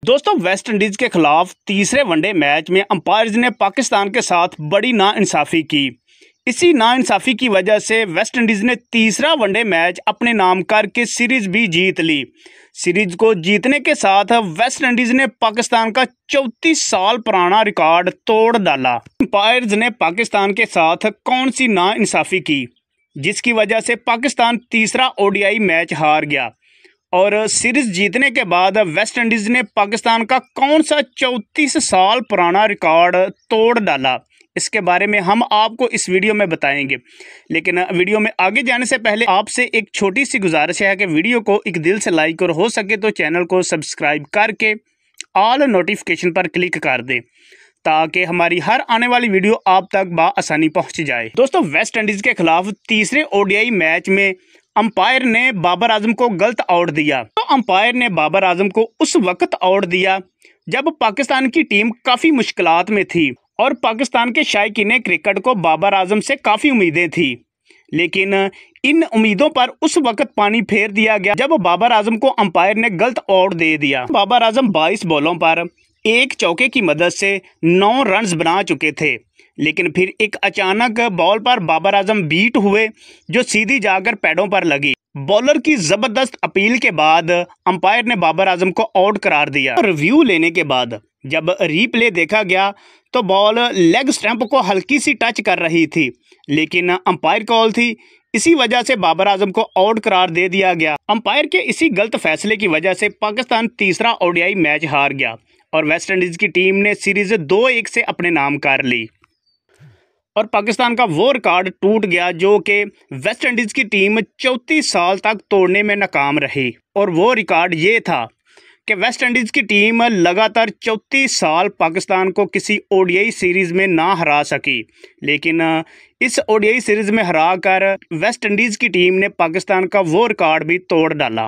दोस्तों, West Indies के खिलाफ तीसरे वनडे मैच में अंपायर्स ने पाकिस्तान के साथ बड़ी नाइंसाफ़ी की। इसी नाइंसाफ़ी की वजह से वेस्ट इंडीज़ ने तीसरा वनडे मैच अपने नाम करके सीरीज़ भी जीत ली। सीरीज़ को जीतने के साथ वेस्ट इंडीज़ ने पाकिस्तान का 34 साल पुराना रिकॉर्ड तोड़ डाला। अंपायर्स ने पाकिस्तान के साथ कौन सी नाइंसाफ़ी की जिसकी वजह से पाकिस्तान तीसरा ओडीआई मैच हार गया, और सीरीज जीतने के बाद वेस्ट इंडीज़ ने पाकिस्तान का कौन सा 34 साल पुराना रिकॉर्ड तोड़ डाला, इसके बारे में हम आपको इस वीडियो में बताएंगे। लेकिन वीडियो में आगे जाने से पहले आपसे एक छोटी सी गुजारिश है कि वीडियो को एक दिल से लाइक और हो सके तो चैनल को सब्सक्राइब करके ऑल नोटिफिकेशन पर क्लिक कर दें ताकि हमारी हर आने वाली वीडियो आप तक बआसानी पहुंच जाए। दोस्तों, वेस्ट इंडीज़ के खिलाफ तीसरे ओडीआई मैच में अंपायर ने बाबर आजम को गलत आउट दिया। तो अंपायर ने बाबर आजम को उस वक्त आउट दिया जब पाकिस्तान की टीम काफ़ी मुश्किलात में थी और पाकिस्तान के शायकीन क्रिकेट को बाबर आजम से काफ़ी उम्मीदें थी, लेकिन इन उम्मीदों पर उस वक्त पानी फेर दिया गया जब बाबर आजम को अंपायर ने गलत आउट दे दिया। बाबर आजम 22 बॉलों पर एक चौके की मदद से 9 रन्स बना चुके थे, लेकिन फिर एक अचानक बॉल पर बाबर आजम बीट हुए जो सीधी जाकर पैडों पर लगी। बॉलर की जबरदस्त अपील के बाद अंपायर ने बाबर आजम को आउट करार दिया। रिव्यू लेने के बाद जब रीप्ले देखा गया तो बॉल लेग स्टंप को हल्की सी टच कर रही थी, लेकिन अंपायर कॉल थी, इसी वजह से बाबर आजम को आउट करार दे दिया गया। अंपायर के इसी गलत फैसले की वजह से पाकिस्तान तीसरा ओडीआई मैच हार गया और वेस्ट इंडीज की टीम ने सीरीज 2-1 से अपने नाम कर ली और पाकिस्तान का वो रिकॉर्ड टूट गया जो कि वेस्ट इंडीज़ की टीम 34 साल तक तोड़ने में नाकाम रही। और वो रिकॉर्ड ये था कि वेस्ट इंडीज़ की टीम लगातार 34 साल पाकिस्तान को किसी ओडीआई सीरीज़ में ना हरा सकी, लेकिन इस ओडीआई सीरीज़ में हरा कर वेस्ट इंडीज़ की टीम ने पाकिस्तान का वो रिकॉर्ड भी तोड़ डाला।